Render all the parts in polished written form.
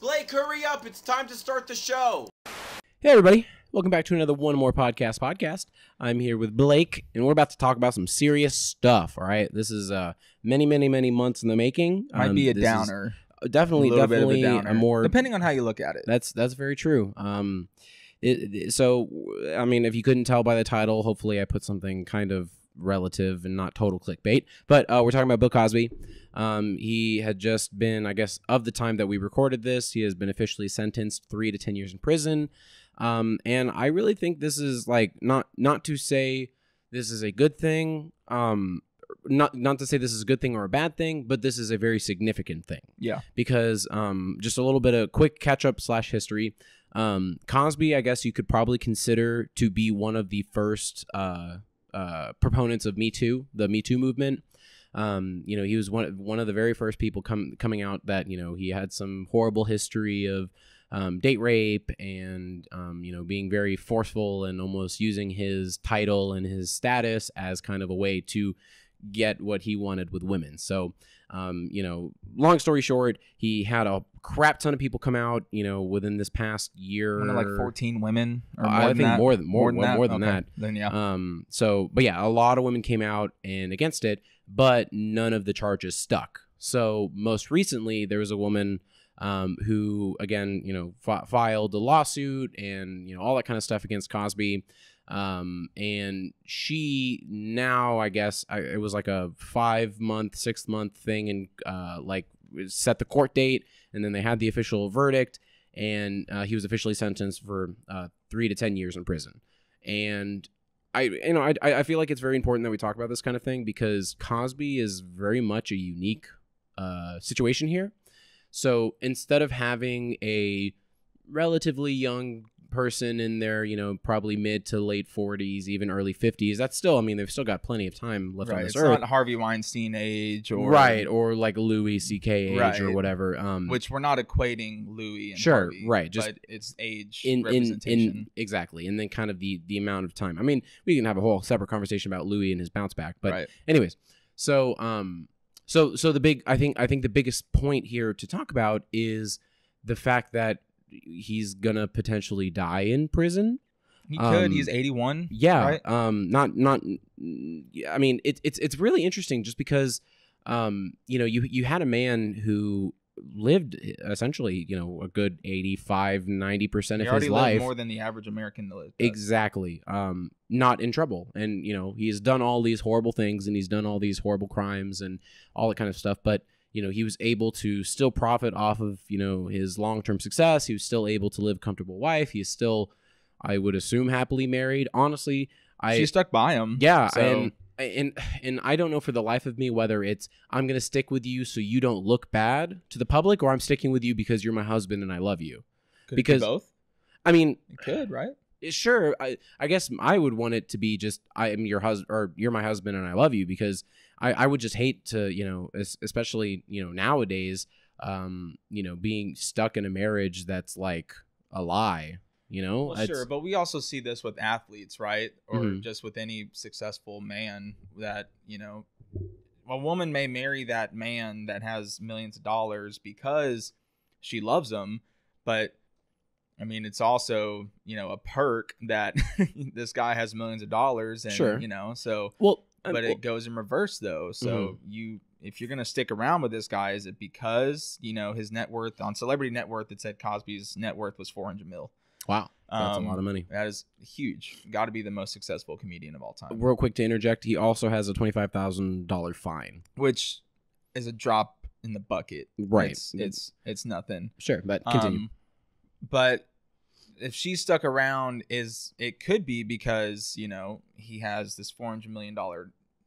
Blake, hurry up. It's time to start the show. Hey, everybody. Welcome back to another One More podcast. I'm here with Blake, and we're about to talk about some serious stuff, all right? This is many months in the making. Might be a downer. Definitely a more... Depending on how you look at it. That's very true. So, I mean, if you couldn't tell by the title, hopefully I put something kind of relative and not total clickbait. But we're talking about Bill Cosby. He had just been, I guess, of the time that we recorded this, he has been officially sentenced 3 to 10 years in prison. And I really think this is like not to say this is a good thing, not to say this is a good thing or a bad thing, but this is a very significant thing. Yeah. Because just a little bit of quick catch up / history. Cosby, I guess you could probably consider to be one of the first proponents of Me Too, the Me Too movement. He was one of the very first people coming out that, he had some horrible history of date rape and, being very forceful and almost using his title and his status as kind of a way to get what he wanted with women. So, long story short, he had a crap ton of people come out, within this past year. Like 14 women or more I think more than okay. that. Then yeah. But yeah, a lot of women came out and against it, but none of the charges stuck. So most recently there was a woman who again, filed a lawsuit and, all that kind of stuff against Cosby. And she now, I guess, it was like a 6-month thing and set the court date, and then they had the official verdict, and he was officially sentenced for 3 to 10 years in prison. And I feel like it's very important that we talk about this kind of thing because Cosby is very much a unique situation here. So instead of having a relatively young person in their, probably mid to late 40s, even early 50s, that's still, they've still got plenty of time left on this earth. It's not Harvey Weinstein age or or like Louis C.K. age or whatever. Which we're not equating Louis and Harvey, just but it's age representation. Exactly, and then kind of the amount of time. We can have a whole separate conversation about Louis and his bounce back, but anyways, so the big, I think the biggest point here to talk about is the fact that he's gonna potentially die in prison. He could. He's 81. Yeah. Right? It's really interesting just because, you had a man who lived essentially, a good 85-90% of his life. Lived more than the average American lives. Exactly. Not in trouble. And, he's done all these horrible things and he's done all these horrible crimes and all that kind of stuff. But he was able to still profit off of, his long-term success. He was still able to live a comfortable life. He's still, I would assume, happily married. Honestly, she stuck by him. Yeah. So. And I don't know for the life of me whether it's I'm going to stick with you so you don't look bad to the public, or I'm sticking with you because you're my husband and I love you. Could it be both? It could, right? Sure. I guess I would want it to be just I am your husband, or you're my husband and I love you, because I would just hate to, especially, nowadays, being stuck in a marriage that's like a lie, Well, sure. But we also see this with athletes, right? Or just with any successful man that, a woman may marry that man that has millions of dollars because she loves him. But it's also, a perk that this guy has millions of dollars and, sure. So, but it goes in reverse though. So if you're going to stick around with this guy, is it because, his net worth on Celebrity Net Worth, it said Cosby's net worth was $400 million. Wow. That's a lot of money. That is huge. Got to be the most successful comedian of all time. Real quick to interject, he also has a $25,000 fine, which is a drop in the bucket. Right. It's nothing. Sure, but continue. But if she's stuck around, it could be because, he has this $400 million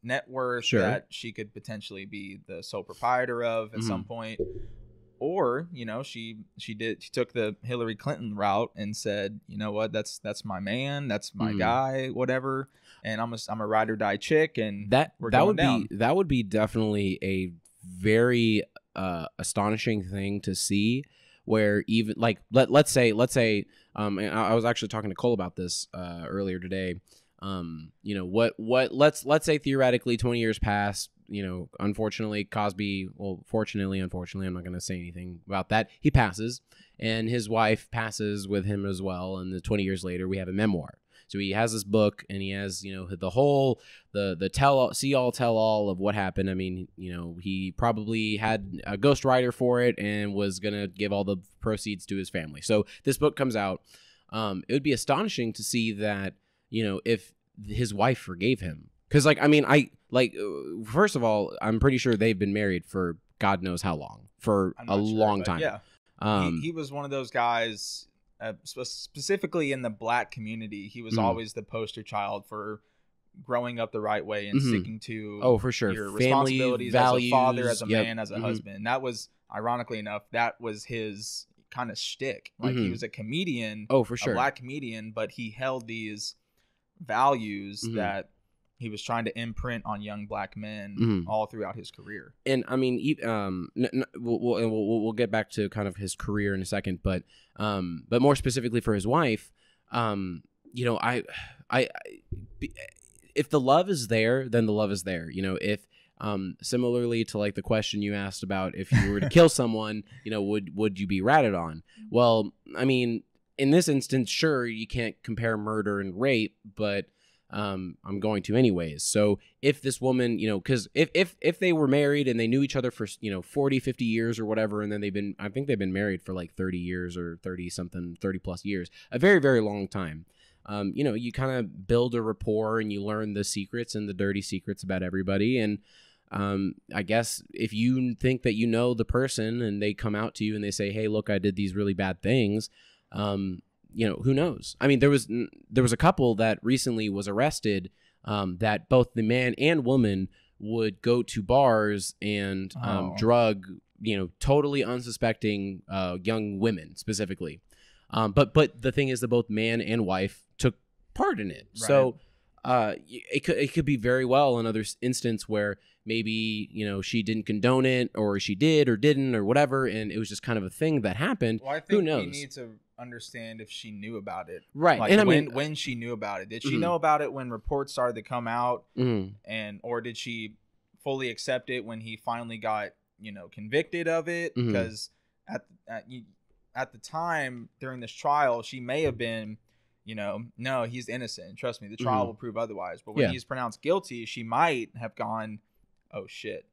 net worth that she could potentially be the sole proprietor of at some point. Or, she took the Hillary Clinton route and said, you know what, that's my man, that's my guy, whatever, and I'm a ride or die chick, and that would be definitely a very astonishing thing to see, where even like let's say I was actually talking to Cole about this earlier today. You know, what let's say theoretically 20 years pass, you know, unfortunately Cosby, well, fortunately, unfortunately, I'm not going to say anything about that. He passes and his wife passes with him as well. And the 20 years later, we have a memoir. So he has this book and he has, you know, the whole, the tell all of what happened. I mean, you know, he probably had a ghostwriter for it and was going to give all the proceeds to his family. So this book comes out. It would be astonishing to see that, you know, if his wife forgave him. Because, like, I mean, first of all, I'm pretty sure they've been married for God knows how long, for a long time. Yeah. He was one of those guys, specifically in the black community. He was always the poster child for growing up the right way and sticking to for sure. Your Family responsibilities values, as a father, as a man, as a husband. That was, ironically enough, that was his kind of shtick. Like, he was a comedian, for sure, a black comedian, but he held these values that he was trying to imprint on young black men all throughout his career. And I mean, we'll get back to kind of his career in a second, but more specifically for his wife, you know, if the love is there, then the love is there. You know, if similarly to like the question you asked about if you were to kill someone, you know, would you be ratted on? Well, I mean, in this instance, sure, you can't compare murder and rape, but I'm going to anyways. So if this woman, you know, because if they were married and they knew each other for, you know, 40, 50 years or whatever, and then I think they've been married for like 30 years or 30 plus years, a very, very long time. You know, you kind of build a rapport and you learn the secrets and the dirty secrets about everybody. And I guess if you think that you know the person and they come out to you and they say, hey, look, I did these really bad things, you know, who knows? I mean, there was a couple that recently was arrested that both the man and woman would go to bars and drug, you know, totally unsuspecting young women specifically. But the thing is that both man and wife took part in it. Right. So it could be very well another instance where maybe, you know, she didn't condone it, or she did or didn't or whatever, and it was just kind of a thing that happened. Well, I think who knows? We need to understand if she knew about it, right? Like, and I mean, mean, when she knew about it, did she know about it when reports started to come out, or did she fully accept it when he finally got, you know, convicted of it? Because at the time during this trial, she may have been, you know, no, he's innocent. Trust me, the trial will prove otherwise. But when he's pronounced guilty, she might have gone, oh shit.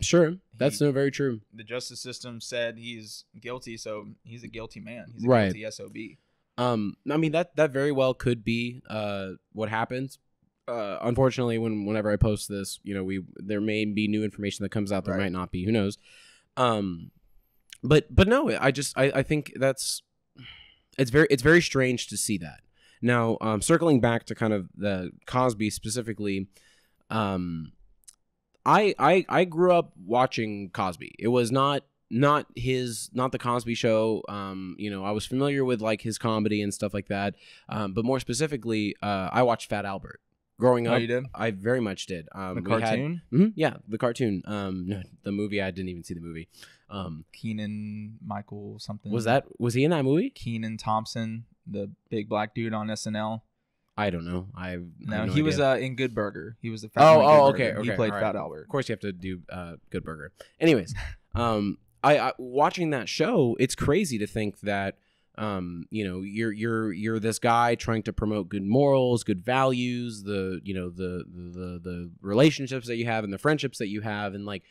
Sure, that's so very true. The justice system said he's guilty, so he's a guilty man. He's a guilty SOB. I mean, that very well could be what happens. Unfortunately, whenever I post this, you know, there may be new information that comes out. There might not be. Who knows? But no, I think it's very strange to see that. Now, circling back to kind of the Cosby specifically, I grew up watching Cosby. It was not the Cosby Show. You know, I was familiar with like his comedy and stuff like that. But more specifically, I watched Fat Albert. Growing up, you did? I very much did. The cartoon? Yeah, the cartoon. No, the movie, I didn't even see the movie. Keenan Michael something. Was he in that movie? Keenan Thompson, the big black dude on SNL. I don't know. He was in Good Burger. He was the fat Good okay. He played Fat Right. Albert. Of course, you have to do Good Burger. Anyways, I watching that show, it's crazy to think that you know, you're this guy trying to promote good morals, good values, the relationships that you have and the friendships that you have, and like,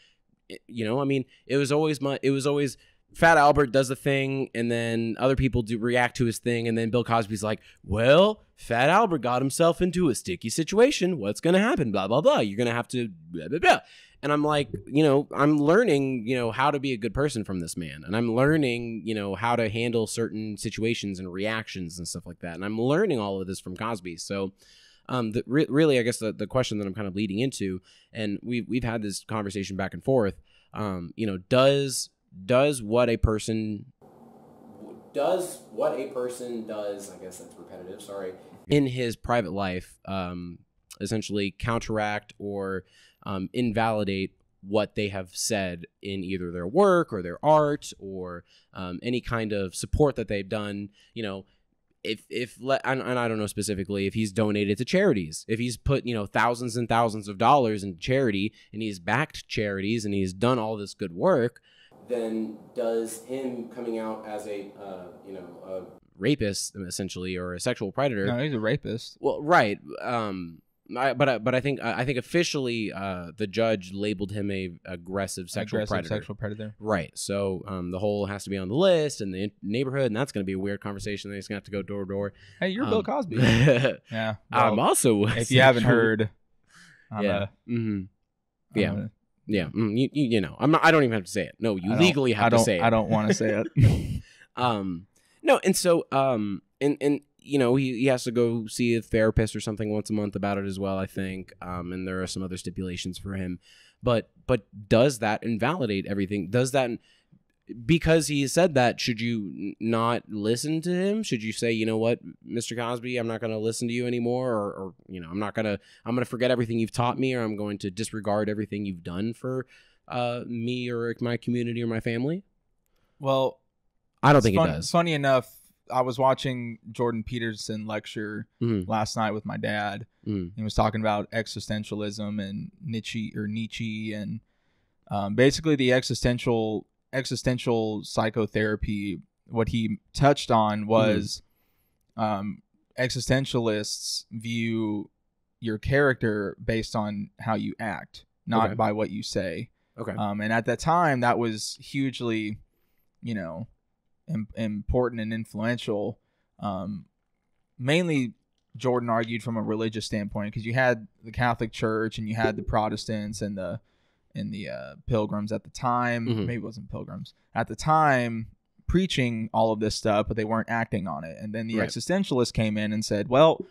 you know, I mean, it was always Fat Albert does a thing, and then other people react to his thing, and then Bill Cosby's like, well, Fat Albert got himself into a sticky situation. What's going to happen? Blah, blah, blah. You're going to have to blah, blah, blah. And I'm like, you know, I'm learning, you know, how to be a good person from this man. And I'm learning, you know, how to handle certain situations and reactions and stuff like that. And I'm learning all of this from Cosby. So really, I guess the question that I'm kind of leading into, and we've had this conversation back and forth, you know, does what a person does, I guess that's repetitive, sorry, in his private life, essentially counteract or invalidate what they have said in either their work or their art or any kind of support that they've done, you know, and I don't know specifically if he's donated to charities, if he's put, thousands and thousands of dollars in charity and he's backed charities and he's done all this good work, then does him coming out as a rapist essentially, or a sexual predator? No, he's a rapist. Well, right. But I think officially the judge labeled him a aggressive sexual predator. Right. So the whole has to be on the list in the neighborhood, and that's going to be a weird conversation. They're just going to have to go door to door. Hey, you're Bill Cosby. Yeah. Well, I'm also. If you haven't heard. Yeah. Yeah. Yeah. You know. I'm not. I don't even have to say it. No, you legally have to say it. I don't want to say it. No, and so and he has to go see a therapist or something once a month about it as well, I think. And there are some other stipulations for him. But does that invalidate everything? Does that, because he said that, should you not listen to him? Should you say, you know what, Mr. Cosby, I'm not going to listen to you anymore, or I'm going to forget everything you've taught me, or I'm going to disregard everything you've done for me or my community or my family? Well, I don't think it does. Funny enough, I was watching Jordan Peterson lecture last night with my dad. He was talking about existentialism and Nietzsche and basically the existential psychotherapy. What he touched on was existentialists view your character based on how you act, not by what you say. Okay. And at that time, that was hugely, important and influential. Mainly Jordan argued from a religious standpoint, because you had the Catholic Church and you had the Protestants and the Pilgrims at the time. Maybe it wasn't Pilgrims at the time, preaching all of this stuff, but they weren't acting on it. And then the existentialists came in and said, well,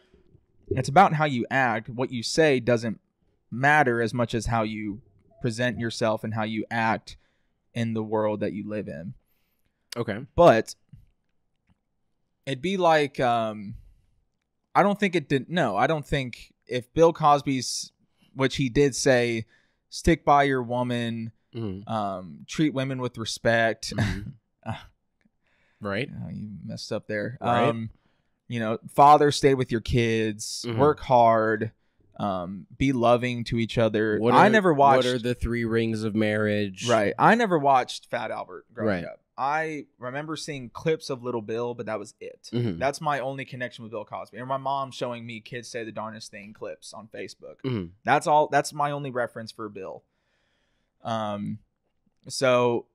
it's about how you act. What you say doesn't matter as much as how you present yourself and how you act in the world that you live in. Okay. But it'd be like, I don't think if Bill Cosby's, which he did say, stick by your woman, treat women with respect. Right. You messed up there. Right. Father, stay with your kids, work hard, be loving to each other. What are the 3 rings of marriage? Right. I never watched Fat Albert growing up. I remember seeing clips of Little Bill, but that was it. That's my only connection with Bill Cosby. And my mom showing me Kids Say the Darndest Thing clips on Facebook. That's all. That's my only reference for Bill. So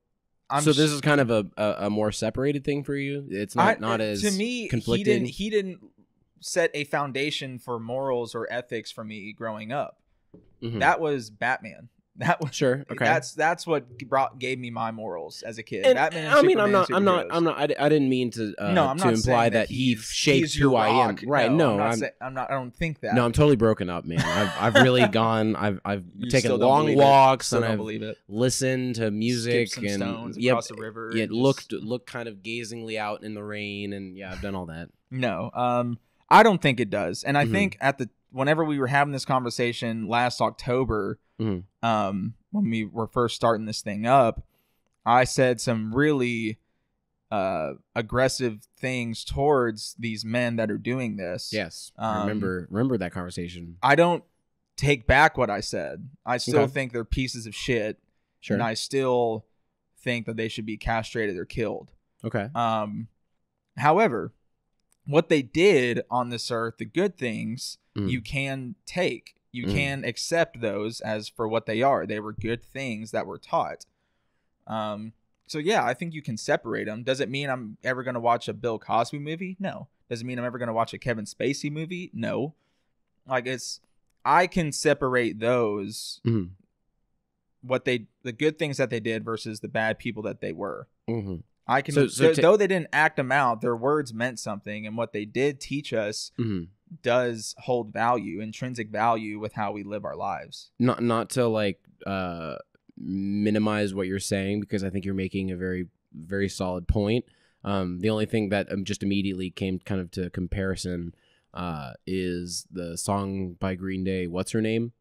this is kind of a more separated thing for you. It's not as, to me, conflicted. He didn't set a foundation for morals or ethics for me growing up. That was Batman. That was okay. That's what gave me my morals as a kid. And, Batman. I mean, I didn't mean to imply that he shaped who I am. Right? No, I don't think that. No, I'm totally broken up, man. I've really gone. I've taken long walks and I've listened to music and across the river. Yeah, looked kind of gazingly out in the rain, and I've done all that. No, I don't think it does, and I think whenever we were having this conversation last October. When we were first starting this thing up, I said some really aggressive things towards these men that are doing this. Yes, I remember that conversation. I don't take back what I said. I still think they're pieces of shit. Sure. And I still think that they should be castrated or killed. Okay. However, what they did on this earth, the good things, you can take. You can accept those as for what they are. They were good things that were taught. So I think you can separate them. Does it mean I'm ever going to watch a Bill Cosby movie? No. Does it mean I'm ever going to watch a Kevin Spacey movie? No. I can separate those, the good things that they did versus the bad people that they were. I can, though they didn't act them out, their words meant something, and what they did teach us does hold value, intrinsic value with how we live our lives. Not to minimize what you're saying, because I think you're making a very, very solid point. The only thing that just immediately came kind of to comparison is the song by Green Day, What's Her Name?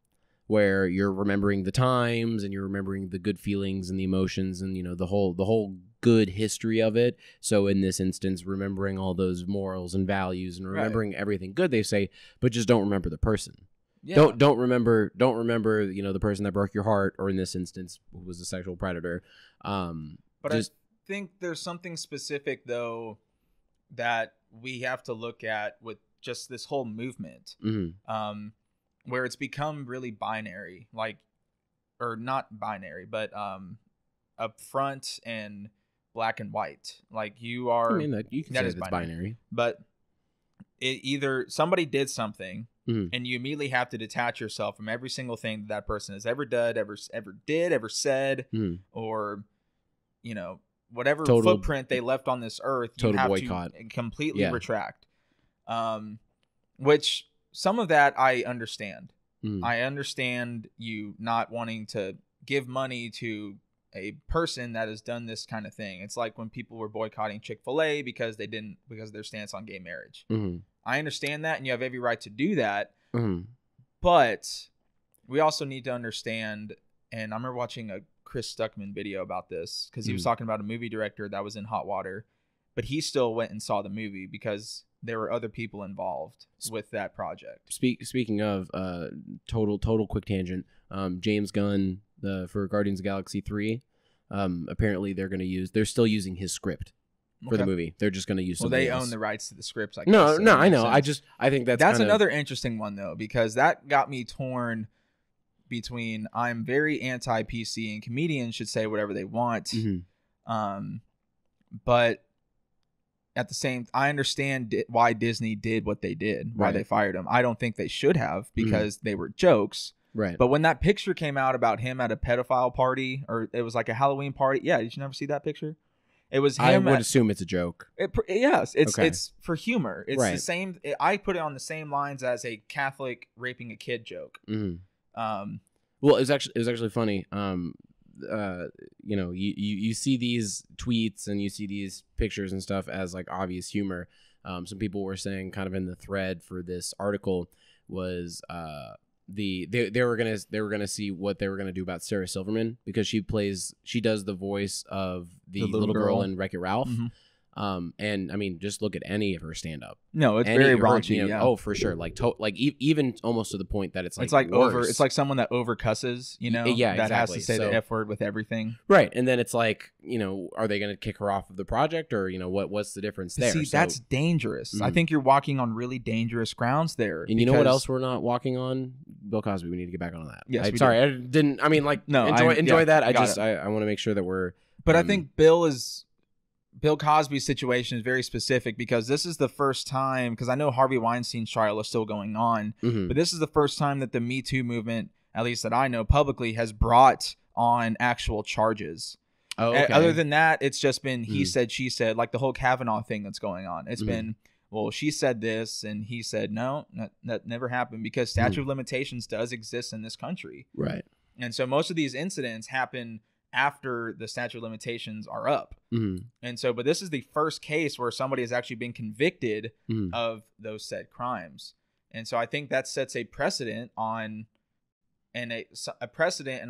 Where you're remembering the times and you're remembering the good feelings and the emotions and the whole good history of it. So in this instance, remembering all those morals and values and remembering everything good they say, but just don't remember the person. Yeah. Don't remember the person that broke your heart, or in this instance was a sexual predator. But I think there's something specific though that we have to look at with just this whole movement, where it's become really binary, or not binary, but up front and black and white. Like you are, I mean, you can say it's binary, but it either somebody did something and you immediately have to detach yourself from every single thing that person has ever done, ever said, or, whatever footprint they left on this earth, you have boycott. To completely retract. Which some of that I understand. I understand you not wanting to give money to a person that has done this kind of thing. It's like when people were boycotting Chick-fil-A because of their stance on gay marriage. I understand that, and you have every right to do that. But we also need to understand, and I remember watching a Chris Stuckman video about this because he was talking about a movie director that was in hot water, but he still went and saw the movie because there were other people involved with that project. Speaking of total quick tangent, James Gunn for Guardians of the Galaxy 3, apparently they're still using his script for the movie. They're just going to use. Well, they own the rights to the scripts. No, I know. I think that's another interesting one though, because that got me torn between I'm very anti-PC and comedians should say whatever they want, but at the same, I understand why Disney did what they did, why they fired him. I don't think they should have because they were jokes. Right. But when that picture came out about him at a pedophile party, or it was like a Halloween party. Yeah. Did you never see that picture? It was him. I would assume it's a joke. Yes. It's for humor. It's the same. I put it on the same lines as a Catholic raping a kid joke. Well, it was actually funny. You see these tweets and you see these pictures and stuff as like obvious humor. Some people were saying kind of in the thread for this article was they were gonna see what they were gonna do about Sarah Silverman because she does the voice of the little girl in Wreck-It Ralph. And I mean, just look at any of her stand up. No, it's very raunchy. Oh, for sure. Like even almost to the point that it's like worse. It's like someone that over cusses, that exactly. has to say the F word with everything. Right. And then it's like, are they going to kick her off of the project, or what's the difference there? See, that's dangerous. I think you're walking on really dangerous grounds there. And you know what else we're not walking on? Bill Cosby. We need to get back on that. Yes, I didn't. I mean, like, no, enjoy that. I want to make sure that we're. But I think Bill Cosby's situation is very specific because this is the first time, because I know Harvey Weinstein's trial is still going on, but this is the first time that the Me Too movement, at least that I know publicly, has brought on actual charges. Oh, okay. Other than that, it's just been he said, she said, like the whole Kavanaugh thing that's going on. It's been, well, she said this and he said, no, that never happened, because statute of limitations does exist in this country. Right. And so most of these incidents happen after the statute of limitations are up. And so, but this is the first case where somebody has actually been convicted of those said crimes. And so I think that sets a precedent and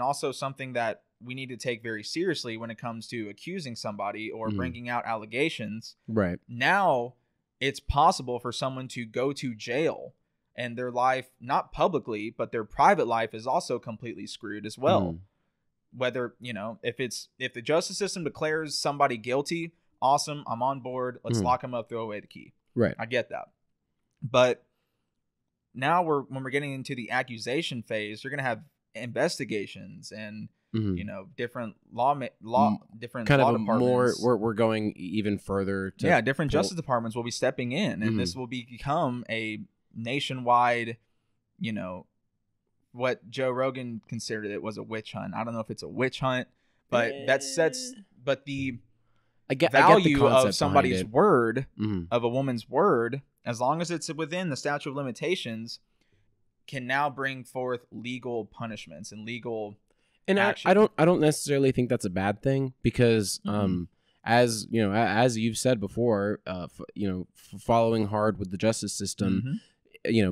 also something that we need to take very seriously when it comes to accusing somebody or bringing out allegations. Right. Now it's possible for someone to go to jail and their life, not publicly, but their private life is also completely screwed as well. Whether, if the justice system declares somebody guilty, awesome, I'm on board. Let's lock them up, throw away the key. Right. I get that. But now when we're getting into the accusation phase, you're going to have investigations and, different different kind law of departments. We're going even further. Different justice departments will be stepping in, and this will become a nationwide, what Joe Rogan considered it was a witch hunt. I don't know if it's a witch hunt, but the value of somebody's word, of a woman's word, as long as it's within the statute of limitations, can now bring forth legal punishments and legal action. I don't necessarily think that's a bad thing because as you've said before, following hard with the justice system,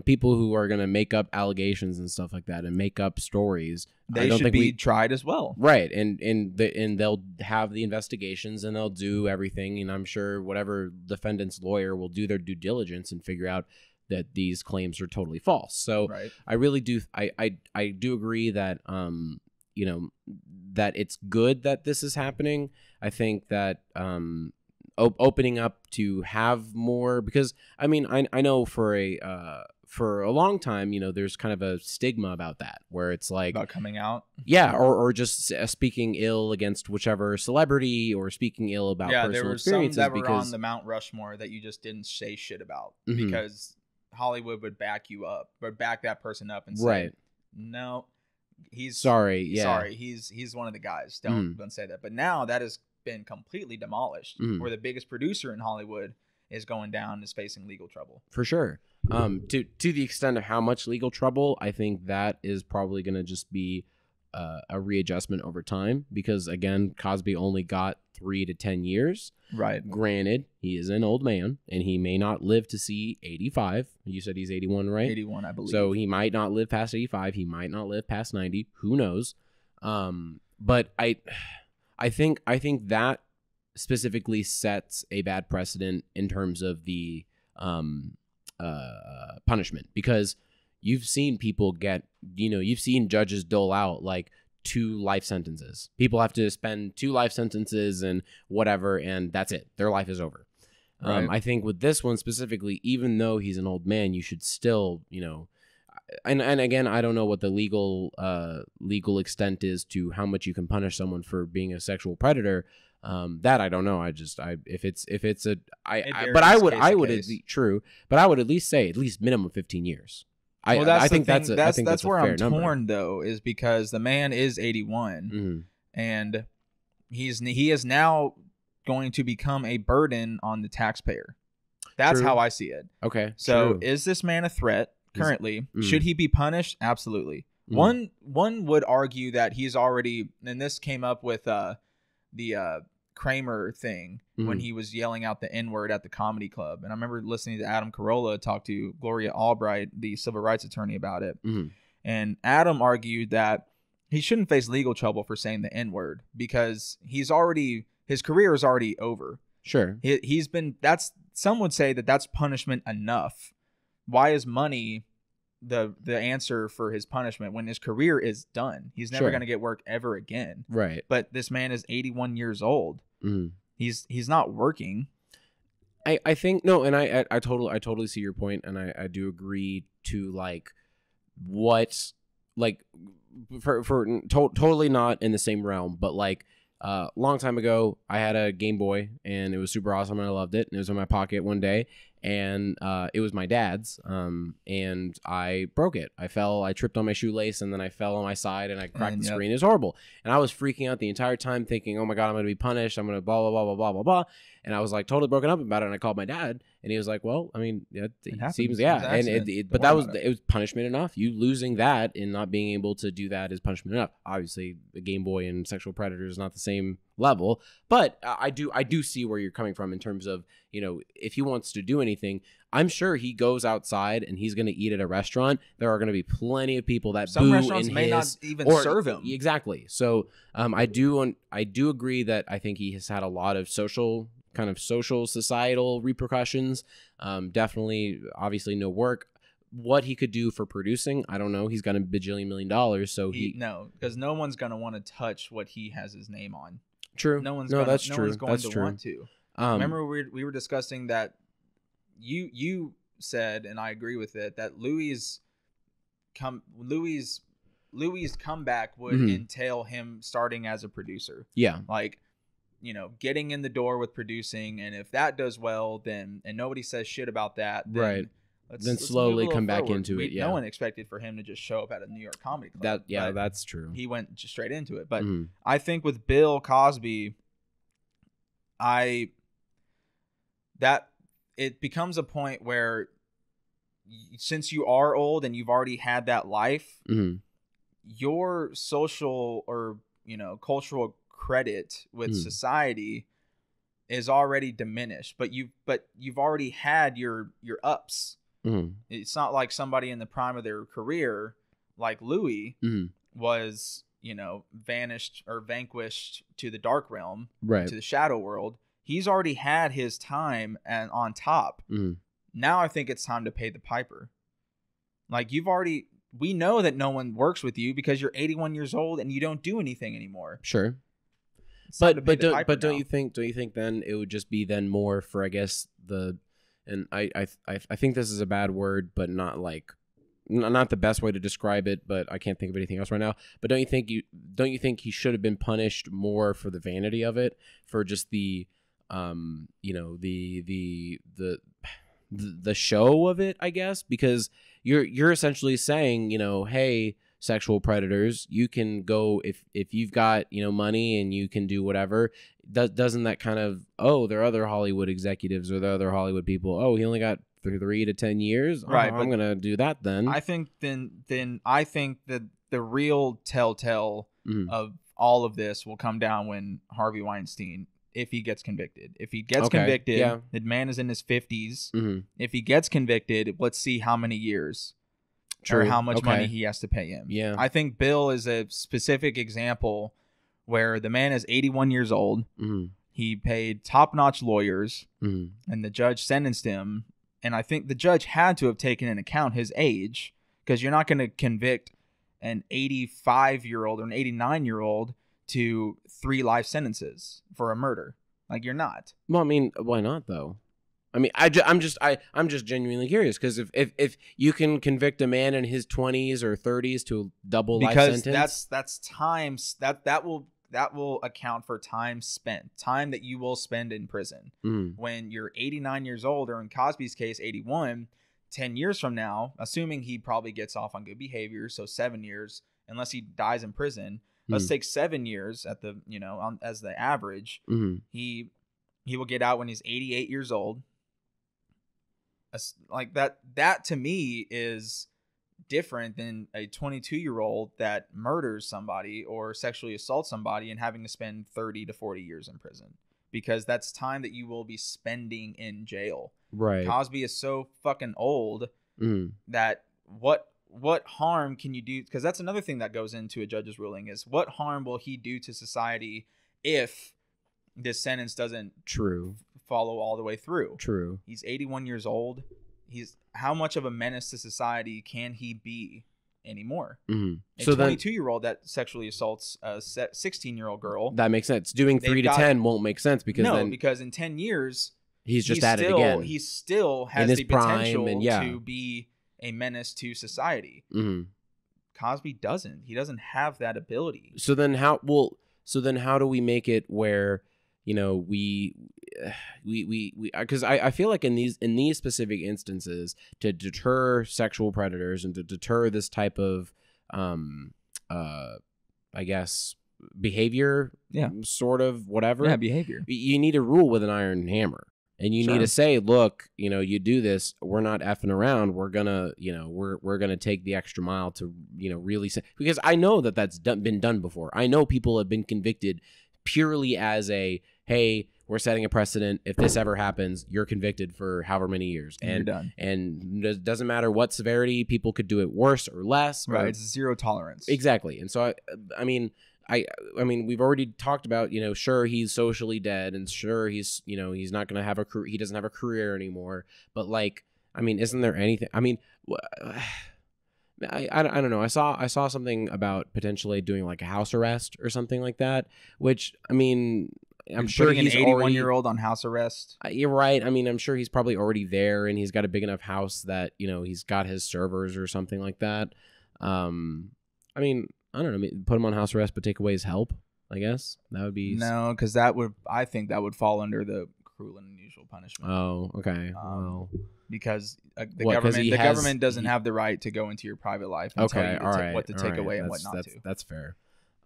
people who are going to make up allegations and stuff like that and make up stories, they should be tried as well. Right. And they'll have the investigations and they'll do everything. And I'm sure whatever defendant's lawyer will do their due diligence and figure out that these claims are totally false. So I really do. I do agree that, that it's good that this is happening. I think that, opening up to have more, because I mean, I know for a long time, there's kind of a stigma about that, where it's like about coming out. Yeah. Or just speaking ill against whichever celebrity, or speaking ill about personal experiences. Some that were on the Mount Rushmore that you just didn't say shit about because Hollywood would back you up, or back that person up and say, no, he's sorry. He's one of the guys. Don't say that. But now that has been completely demolished, where the biggest producer in Hollywood is going down, is facing legal trouble. For sure. To the extent of how much legal trouble, I think that is probably going to just be a readjustment over time, because again, Cosby only got 3 to 10 years. Right. Granted, he is an old man and he may not live to see 85. You said he's 81, right? 81, I believe. So he might not live past 85. He might not live past 90. Who knows? But I think that specifically sets a bad precedent in terms of the punishment, because you've seen people get, you've seen judges dole out like 2 life sentences. People have to spend 2 life sentences and whatever, and that's it. Their life is over. Right. I think with this one specifically, even though he's an old man, you should still, and again, I don't know what the legal extent is to how much you can punish someone for being a sexual predator. That I don't know. But I would at least say minimum 15 years. I think that's where I'm torn number. Though, is because the man is 81 and he is now going to become a burden on the taxpayer. That's how I see it. Okay. So is this man a threat currently? Should he be punished? Absolutely. One would argue that he's already, and this came up with the Kramer thing when he was yelling out the N-word at the comedy club. And I remember listening to Adam Carolla talk to Gloria Albright, the civil rights attorney, about it. And Adam argued that he shouldn't face legal trouble for saying the N-word because his career is already over. Sure. Some would say that that's punishment enough. Why is money the answer for his punishment when his career is done? He's never going to get work ever again. Right. But this man is 81 years old. He's not working. I think no, and I totally see your point, and I do agree to totally not in the same realm, but long time ago, I had a Game Boy, and it was super awesome, and I loved it. And it was in my pocket one day, and it was my dad's, and I broke it. I tripped on my shoelace, and then I fell on my side, and I cracked the screen. It was horrible, and I was freaking out the entire time, thinking, "Oh my god, I'm going to be punished. I'm going to blah blah blah blah blah blah blah." And I was totally broken up about it, and I called my dad, and he was like, "Well, I mean, it seems, yeah." And but it was punishment enough. You losing that and not being able to do that is punishment enough. Obviously, the Game Boy and sexual predator is not the same level, but I do see where you're coming from in terms of, if he wants to do anything, I'm sure he goes outside and he's going to eat at a restaurant. There are going to be plenty of people that some restaurants may not even serve him. Exactly. So I do agree that I think he has had a lot of social societal repercussions. Definitely, obviously, no work. What he could do for producing, I don't know. He's got $1 bajillion million, so because no one's going to want to touch what he has his name on. True. That's true. Want to. Remember, we were discussing that you said, and I agree with it, that Louis' comeback would entail him starting as a producer. Yeah. Getting in the door with producing, and if that does well, then, and nobody says shit about that, then right. Let's slowly come back into it. Yeah. No one expected for him to just show up at a New York comedy club. That's true. He went just straight into it. But I think with Bill Cosby, it becomes a point where, since you are old and you've already had that life, your social or cultural credit with society is already diminished. But you've already had your ups. It's not like somebody in the prime of their career, like Louis, was, you know, vanished or vanquished to the dark realm, right, to the shadow world. He's already had his time and on top. Now I think it's time to pay the piper. Like, we know that no one works with you because you're 81 years old and you don't do anything anymore. Sure. It's But don't you think then it would just be then more for, I guess, and I think this is a bad word, but not the best way to describe it, but I can't think of anything else right now. But don't you think he should have been punished more for the vanity of it, for just the you know, the show of it, I guess, because you're essentially saying, you know, hey, sexual predators, you can go if you've got, you know, money and you can do whatever. Doesn't that kind of, oh, there are other Hollywood executives or the other Hollywood people, oh, he only got 3 to 10 years, right? I'm gonna do that then. I think I think that the real telltale of all of this will come down when Harvey Weinstein, if he gets convicted. If he gets convicted, the man is in his 50s. If he gets convicted, let's see how many years. True. Or how much money he has to pay him. Yeah. I think Bill is a specific example where the man is 81 years old. He paid top-notch lawyers, and the judge sentenced him. And I think the judge had to have taken into account his age, because you're not going to convict an 85-year-old or an 89-year-old to 3 life sentences for a murder. Like, you're not. Well, I mean, why not though? I mean, I'm just genuinely curious, because if you can convict a man in his 20s or 30s to a double life sentence, because that's times that will account for time spent, time that you will spend in prison. When you're 89 years old, or in Cosby's case 81, 10 years from now, assuming he probably gets off on good behavior, so 7 years, unless he dies in prison, let's take 7 years at the, you know, as the average. He will get out when he's 88 years old. Like that to me is different than a 22-year-old that murders somebody or sexually assaults somebody and having to spend 30 to 40 years in prison, because that's time that you will be spending in jail. Right. Cosby is so fucking old that what harm can you do? Because that's another thing that goes into a judge's ruling, is what harm will he do to society if this sentence doesn't follow all the way through. He's 81 years old. How much of a menace to society can he be anymore? A 22-year-old that sexually assaults a 16-year-old girl. That makes sense. Doing 3 to 10 won't make sense, because because in 10 years he's at it again. He still has the potential to be a menace to society. Cosby doesn't. He doesn't have that ability. So then how do we make it where, you know, we because I feel like in these specific instances, to deter sexual predators and to deter this type of I guess behavior, sort of whatever, behavior, you need a rule with an iron hammer, and you need to say, look, you know, you do this, we're not effing around, we're gonna, you know, we're gonna take the extra mile to, you know, really say, because I know that's been done before. I know people have been convicted purely as a, hey, we're setting a precedent. If this ever happens, you're convicted for however many years, and you're done. And it doesn't matter what severity. People could do it worse or less. Right. It's zero tolerance. Exactly. And so I mean, we've already talked about, you know, sure, he's socially dead, and sure, he's, you know, he's not going to have a career. He doesn't have a career anymore. But like, I mean, isn't there anything? I mean, I don't know. I saw something about potentially doing like a house arrest or something like that, which, I mean, I'm sure he's an 81-year-old on house arrest. You're right. I mean, I'm sure he's probably already there, and he's got a big enough house that, you know, he's got his servers or something like that. I mean, I don't know. Put him on house arrest, but take away his help. I guess that would be no, because I think that would fall under the cruel and unusual punishment. Oh, okay. Well, because the government doesn't have the right to go into your private life and tell you what to take away and what not to. That's fair.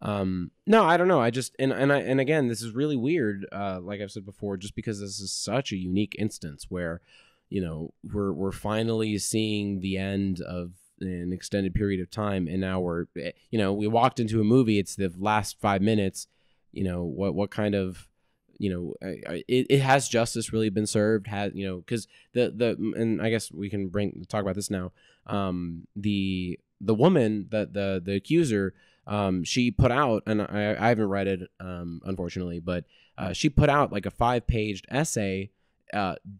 No, I don't know. I just and again, this is really weird. Like I've said before, just because this is such a unique instance where, you know, we're finally seeing the end of an extended period of time, and now we walked into a movie. It's the last 5 minutes. You know, what kind of it has justice really been served? Has because and I guess we can talk about this now. The woman that the accuser, she put out, and I haven't read it unfortunately, but she put out like a 5-page essay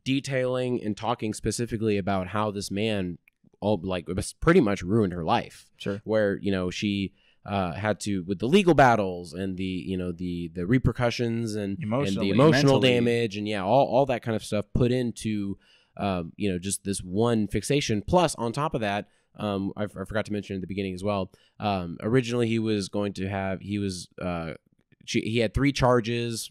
detailing and talking specifically about how this man pretty much ruined her life. Sure. Where she had to, with the legal battles and the repercussions and the emotional damage and all that kind of stuff put into just this one fixation. Plus, on top of that, I forgot to mention at the beginning as well. Originally, he was going to have he had 3 charges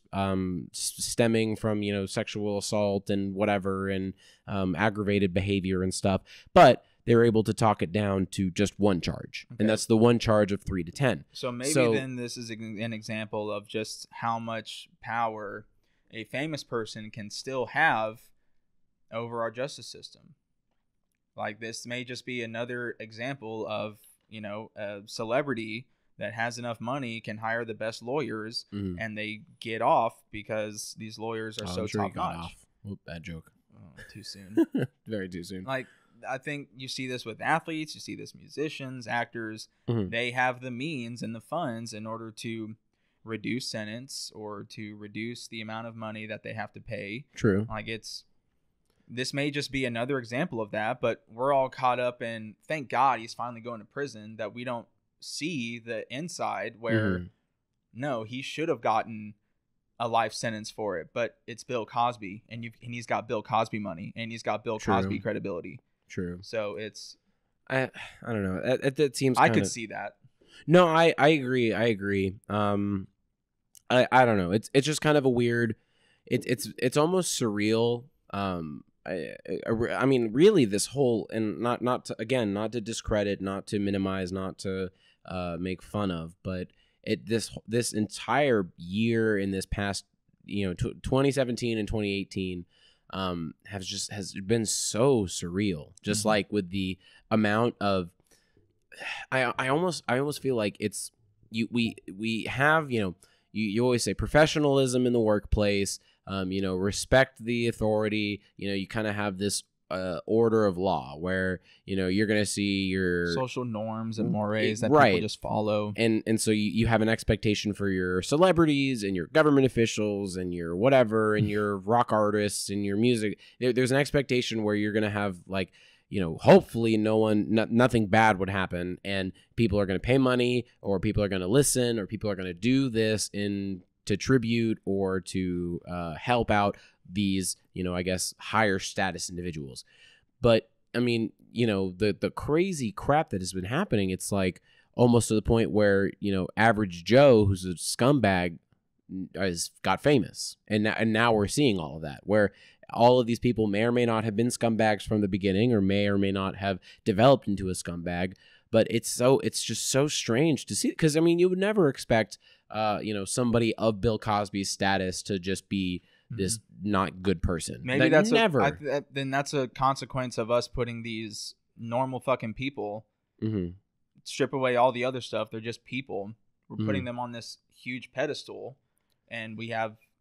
stemming from sexual assault and whatever and aggravated behavior and stuff, but they were able to talk it down to just 1 charge, and that's the 1 charge of 3 to 10. So maybe then this is an example of just how much power a famous person can still have over our justice system. Like, this may just be another example of a celebrity that has enough money can hire the best lawyers, and they get off because these lawyers are so top notch. Whoop, bad joke. Oh, too soon. Very too soon. Like, I think you see this with athletes, you see this musicians, actors. They have the means and the funds in order to reduce sentence or to reduce the amount of money that they have to pay. True. Like, this may just be another example of that, but we're all caught up in, thank God he's finally going to prison, that we don't see the inside where no, he should have gotten a life sentence for it, but it's Bill Cosby, and he's got Bill Cosby money, and he's got Bill Cosby credibility. True. So it's I don't know. It seems I could see that. No, I agree. I don't know. It's just kind of a weird. It's almost surreal. I mean, really, this whole, and not to discredit, not to minimize, not to make fun of, but this entire year in this past 2017 and 2018 has been so surreal. Just like with the amount of, I almost feel like it's we have you always say professionalism in the workplace. Respect the authority. You kind of have this order of law where you're gonna see your social norms and mores that people just follow, and so you have an expectation for your celebrities and your government officials and your whatever and your rock artists and your music. There's an expectation where you're gonna have hopefully nothing bad would happen, and people are gonna pay money, or people are gonna listen, or people are gonna do this to tribute or to help out these, I guess, higher status individuals. But I mean, the crazy crap that has been happening, it's like almost to the point where, average Joe, who's a scumbag, got famous. And now we're seeing all of that, where all of these people may or may not have been scumbags from the beginning, or may not have developed into a scumbag. But it's just so strange to see, because I mean, you would never expect somebody of Bill Cosby's status to just be this not good person. Maybe that's a consequence of us putting these normal fucking people, strip away all the other stuff. They're just people. We're putting them on this huge pedestal, and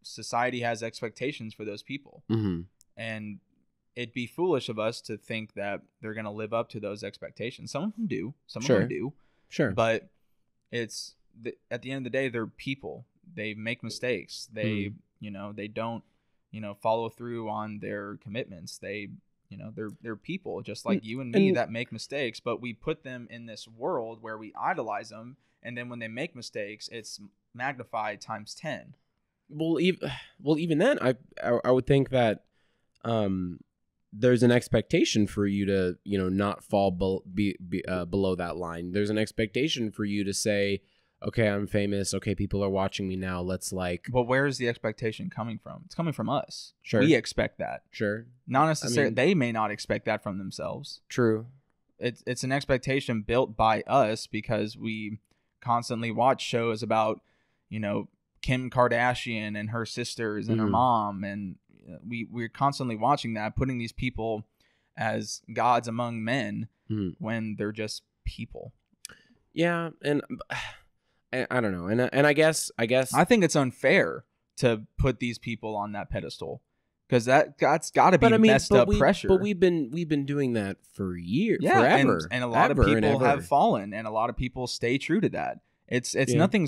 society has expectations for those people. And it'd be foolish of us to think that they're going to live up to those expectations. Some of them do. Some of them do. Sure. But at the end of the day, they're people. They make mistakes. They, they don't, follow through on their commitments. They're people just like you and me that make mistakes, but we put them in this world where we idolize them. And then when they make mistakes, it's magnified times 10. Well, even then, I would think that, there's an expectation for you to, not fall below that line. There's an expectation for you to say, okay, I'm famous. Okay, people are watching me now. Let's But where is the expectation coming from? It's coming from us. Sure. We expect that. Sure. Not necessarily. They may not expect that from themselves. True. It's an expectation built by us because we constantly watch shows about, Kim Kardashian and her sisters and her mom, and we're constantly watching that, putting these people as gods among men when they're just people. Yeah, and I don't know, and I guess I think it's unfair to put these people on that pedestal. Because that's got to be messed up pressure. But we've been doing that for years, yeah, forever, and a lot of people have fallen, and a lot of people stay true to that. It's nothing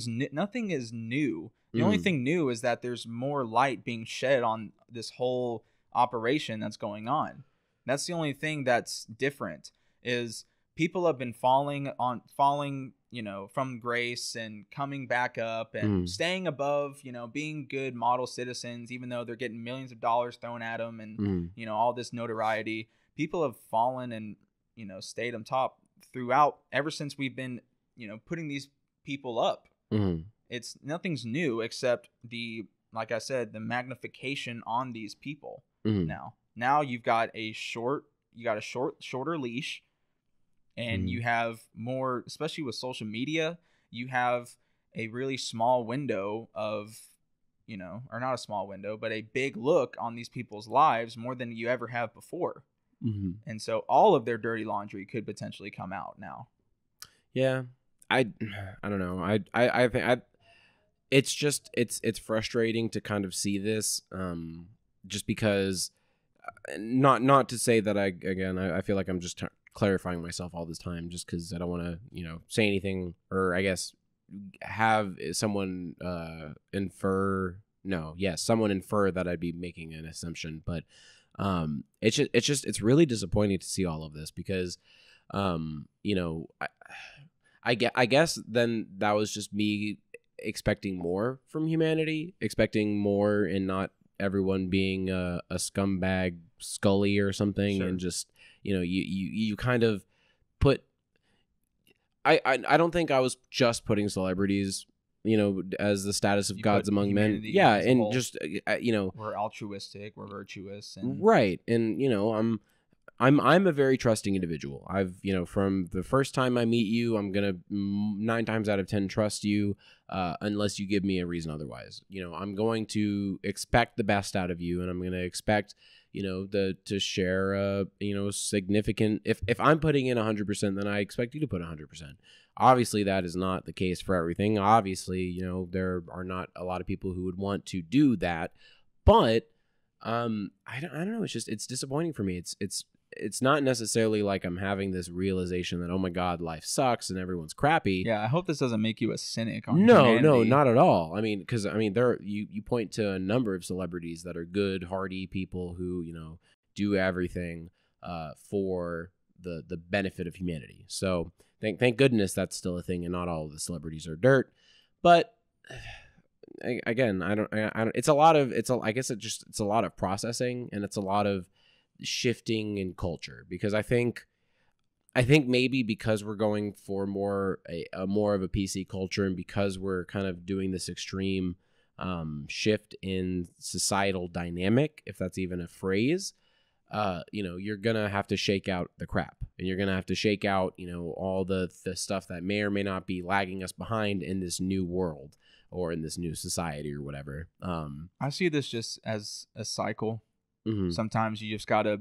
is new. The only thing new is that there's more light being shed on this whole operation that's going on. That's the only thing that's different. Is people have been falling, from grace and coming back up and staying above, being good model citizens, even though they're getting millions of dollars thrown at them and, all this notoriety. People have fallen and, stayed on top throughout ever since we've been, putting these people up. It's nothing's new except like I said, the magnification on these people. Now you've got a shorter leash. And you have more, especially with social media, you have a really small window of, or not a small window, but a big look on these people's lives more than you ever have before. And so all of their dirty laundry could potentially come out now. Yeah. I don't know. I think it's frustrating to kind of see this, just because, not to say that I feel like I'm just clarifying myself all this time just because I don't want to, say anything, or I guess have someone someone infer that I'd be making an assumption. But it's really disappointing to see all of this because, I guess then that was just me expecting more from humanity, expecting more and not everyone being a scumbag Scully or something. Sure. And just, you kind of put, I don't think I was just putting celebrities, as the status of gods among men. Yeah. And just, we're altruistic, we're virtuous. And right. And, I'm a very trusting individual. I've, from the first time I meet you, I'm going to 9 times out of 10 trust you, unless you give me a reason otherwise. I'm going to expect the best out of you, and I'm going to expect, to share a, significant, if I'm putting in 100%, then I expect you to put 100%. Obviously, that is not the case for everything. Obviously, there are not a lot of people who would want to do that, but I don't know. It's disappointing for me. It's not necessarily like I'm having this realization that, oh my God, life sucks and everyone's crappy. Yeah, I hope this doesn't make you a cynic on humanity. No, not at all. I mean, because you point to a number of celebrities that are good, hardy people who do everything for the benefit of humanity. So thank goodness that's still a thing, and not all of the celebrities are dirt. But again, I don't. It's a lot of processing, and it's a lot of shifting in culture, because I think maybe because we're going for more of a PC culture, and because we're kind of doing this extreme shift in societal dynamic, if that's even a phrase, you're gonna have to shake out the crap, and you're gonna have to shake out all the stuff that may or may not be lagging us behind in this new world or in this new society or whatever. I see this just as a cycle. Sometimes you just gotta,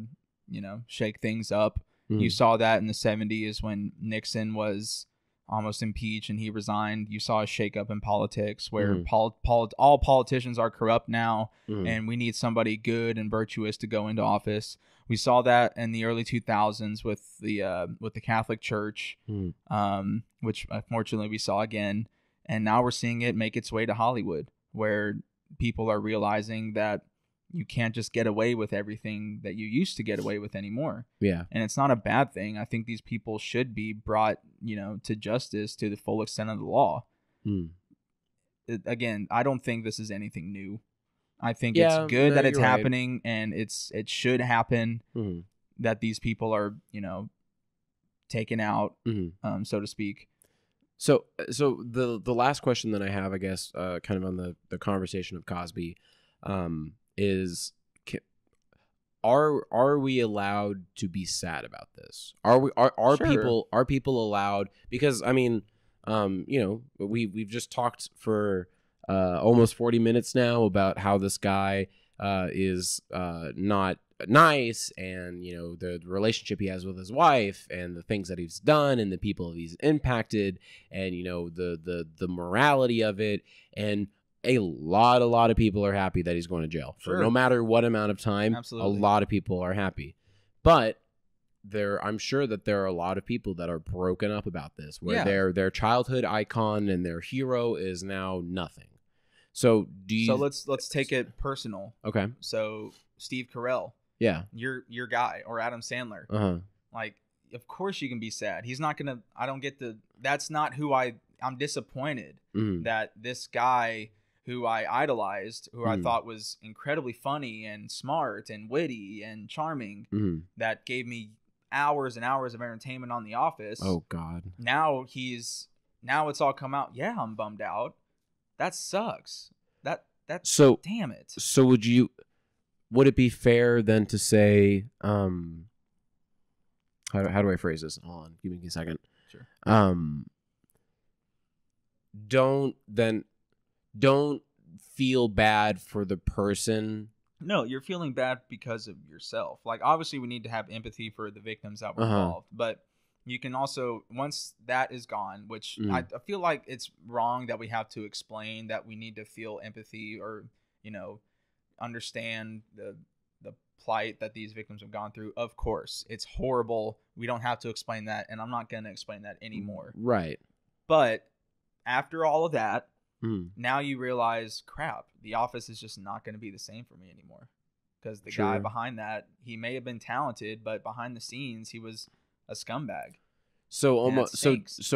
shake things up. You saw that in the 70s when Nixon was almost impeached and he resigned. You saw a shakeup in politics where all politicians are corrupt now, and we need somebody good and virtuous to go into office. We saw that in the early 2000s with the Catholic Church, which unfortunately we saw again, and now we're seeing it make its way to Hollywood, where people are realizing that you can't just get away with everything that you used to get away with anymore. Yeah. And it's not a bad thing. I think these people should be brought, to justice to the full extent of the law. Again, I don't think this is anything new. I think it's good that it's happening, and it should happen, that these people are, taken out, so to speak. So the last question that I have, I guess, kind of on the conversation of Cosby, is are we allowed to be sad about this? Are sure. people allowed? Because I mean, we've just talked for almost 40 minutes now about how this guy is not nice, and the relationship he has with his wife, and the things that he's done, and the people he's impacted, and the morality of it, and a lot of people are happy that he's going to jail for no matter what amount of time. Absolutely. A lot of people are happy, but I'm sure that there are a lot of people that are broken up about this, where their childhood icon and their hero is now nothing. So let's take it personal. Okay. So Steve Carell, your guy, or Adam Sandler, like, of course you can be sad. He's not gonna. I don't get that's not who I'm disappointed that this guy who I idolized, who I thought was incredibly funny and smart and witty and charming, that gave me hours and hours of entertainment on The Office. Oh God. Now it's all come out. Yeah, I'm bummed out. That sucks. So damn it. So would it be fair then to say, how do I phrase this? Hold on, give me a second. Sure. Don't feel bad for the person. No, you're feeling bad because of yourself. Like, obviously we need to have empathy for the victims that were involved, but you can also, once that is gone, which I feel like it's wrong that we have to explain that we need to feel empathy or, understand the plight that these victims have gone through. Of course, it's horrible. We don't have to explain that, and I'm not going to explain that anymore. Right. But after all of that, now you realize, crap, The Office is just not going to be the same for me anymore. Because the guy behind that, he may have been talented, but behind the scenes, he was a scumbag. So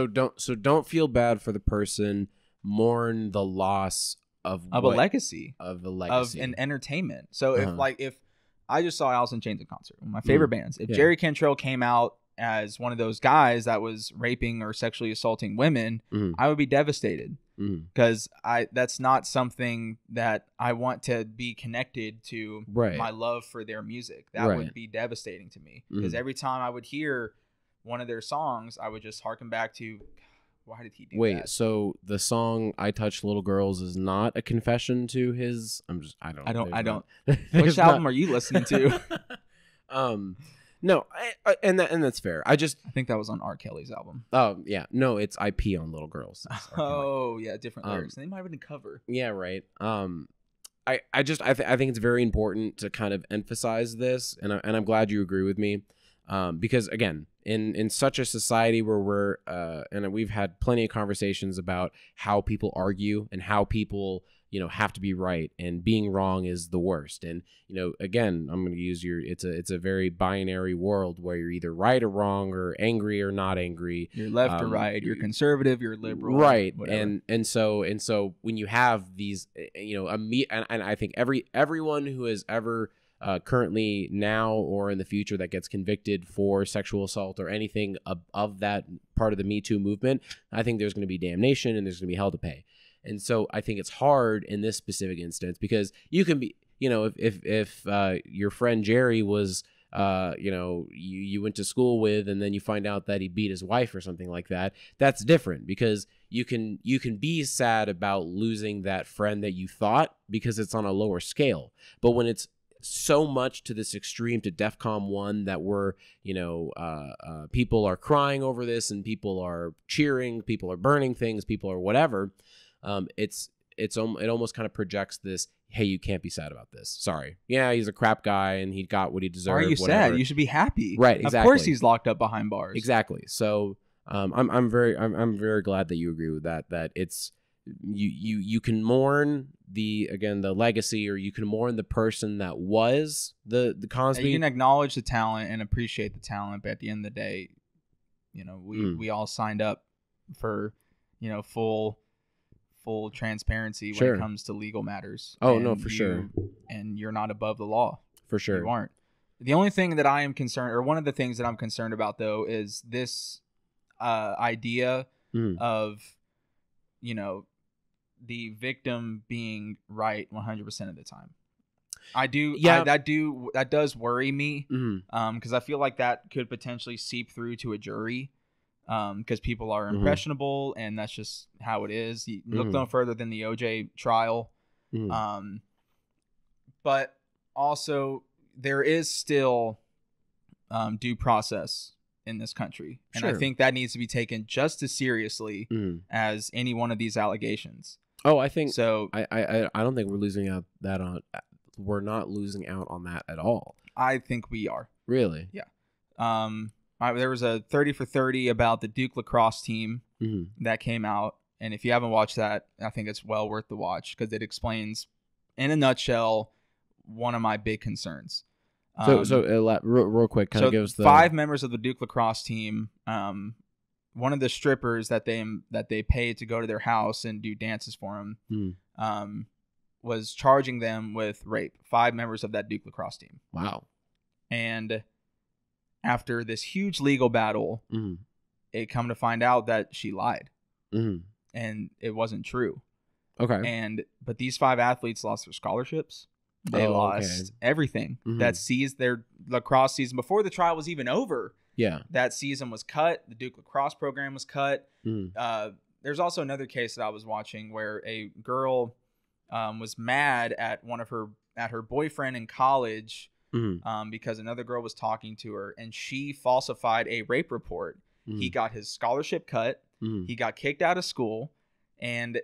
don't feel bad for the person. Mourn the loss of a legacy. Of a legacy. Of an entertainment. So if I just saw Alice in Chains in concert, one of my favorite bands. If Jerry Cantrell came out as one of those guys that was raping or sexually assaulting women, I would be devastated. Because that's not something that I want to be connected to my love for their music. That would be devastating to me. Because every time I would hear one of their songs, I would just harken back to, why did he do that? Wait, so the song "I Touch Little Girls" is not a confession to his? I don't. Which album are you listening to? No, and that's fair. I think that was on R. Kelly's album. Oh yeah, no, it's IP on Little Girls. Oh yeah, different lyrics. They might have been a cover. Yeah, right. I think it's very important to kind of emphasize this, and I'm glad you agree with me, because again, in such a society where we're and we've had plenty of conversations about how people argue and how people have to be right, and being wrong is the worst. And again, I'm going to use it's a very binary world where you're either right or wrong, or angry or not angry. You're left or right. You're conservative. You're liberal. Right. Whatever. And so when you have these, and I think everyone who has ever currently now or in the future that gets convicted for sexual assault or anything of that part of the Me Too movement, I think there's going to be damnation and there's going to be hell to pay. And so I think it's hard in this specific instance, because you can be, if your friend Jerry was, you went to school with, and then you find out that he beat his wife or something like that, that's different, because you can be sad about losing that friend that you thought, because it's on a lower scale. But when it's so much to this extreme, to DEFCON 1, that we're, people are crying over this, and people are cheering, people are burning things, people are whatever. It almost kind of projects this, hey, you can't be sad about this. Sorry. Yeah, he's a crap guy and he got what he deserved. Why are you sad? You should be happy. Right, exactly. Of course he's locked up behind bars. Exactly. So I'm very glad that you agree with that it's you can mourn the legacy, or you can mourn the person that was the Cosby. You can acknowledge the talent and appreciate the talent, but at the end of the day, we all signed up for full transparency when it comes to legal matters. Oh, no, for sure. And you're not above the law. For sure. You aren't. The only thing that I am concerned, or one of the things that I'm concerned about, though, is this idea of, the victim being right 100% of the time. That does worry me, because I feel like that could potentially seep through to a jury. Because people are impressionable, and that's just how it is. You look no further than the OJ trial. But also, there is still due process in this country. And I think that needs to be taken just as seriously as any one of these allegations. Oh, I think so. I don't think we're losing out that on. We're not losing out on that at all. I think we are. Really? Yeah. There was a 30 for 30 about the Duke lacrosse team that came out, and if you haven't watched that, I think it's well worth the watch because it explains, in a nutshell, one of my big concerns. Real quick, kind of gives the 5 members of the Duke lacrosse team. One of the strippers that they paid to go to their house and do dances for them, was charging them with rape. 5 members of that Duke lacrosse team. Wow. And after this huge legal battle, it come to find out that she lied, and it wasn't true. Okay. But these 5 athletes lost their scholarships. They lost everything. That seized their lacrosse season before the trial was even over. Yeah. That season was cut. The Duke lacrosse program was cut. There's also another case that I was watching where a girl was mad at her boyfriend in college because another girl was talking to her, and she falsified a rape report. He got his scholarship cut. He got kicked out of school, and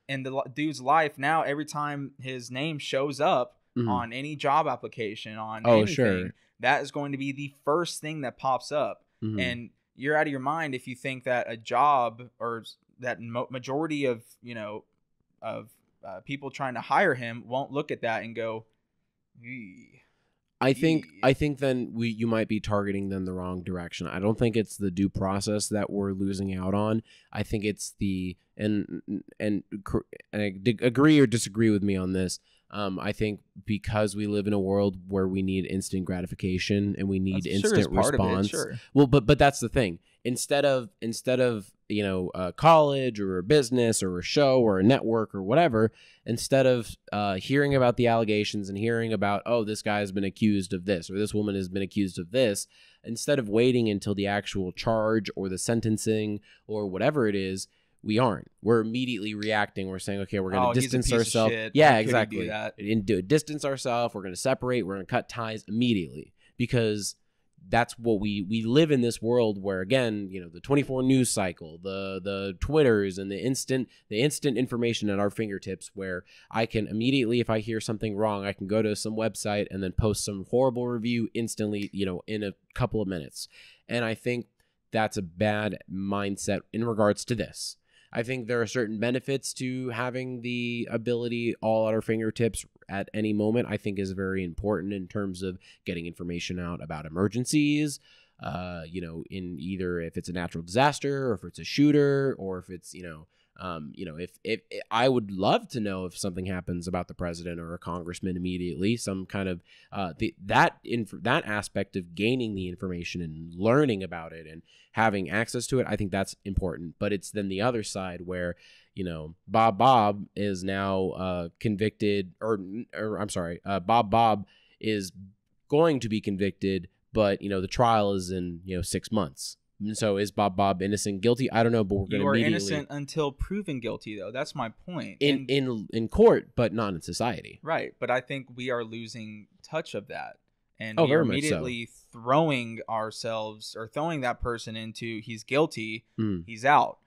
in the dude's life now, every time his name shows up on any job application, on anything, that is going to be the first thing that pops up. And you're out of your mind if you think that a job or that majority of people trying to hire him won't look at that and go, "Eee." I think then you might be targeting them the wrong direction. I don't think it's the due process that we're losing out on. I think it's and agree or disagree with me on this. I think because we live in a world where we need instant gratification and we need instant response. Well, but that's the thing. Instead of college or a business or a show or a network or whatever, instead of hearing about the allegations and hearing about, oh, this guy has been accused of this or this woman has been accused of this, instead of waiting until the actual charge or the sentencing or whatever it is, we aren't. We're immediately reacting. We're saying, okay, we're going to distance ourselves. Yeah, exactly. Distance ourselves. We're going to separate. We're going to cut ties immediately because that's what we live in this world where, again, the 24 news cycle, the Twitters and the instant information at our fingertips, where I can immediately, if I hear something wrong, I can go to some website and then post some horrible review instantly, in a couple of minutes. And I think that's a bad mindset in regards to this. I think there are certain benefits to having the ability all at our fingertips at any moment. I think is very important in terms of getting information out about emergencies, in either if it's a natural disaster or if it's a shooter or if it's, if I would love to know if something happens about the president or a congressman immediately, some kind of that aspect of gaining the information and learning about it and having access to it. I think that's important. But it's then the other side where, Bob is now convicted, Bob is going to be convicted, but the trial is in 6 months. So is Bob innocent, guilty? I don't know, but we're going to immediately... You are innocent until proven guilty, though. That's my point. In court, but not in society. Right, but I think we are losing touch of that. And we are immediately throwing ourselves or throwing that person into he's guilty, he's out.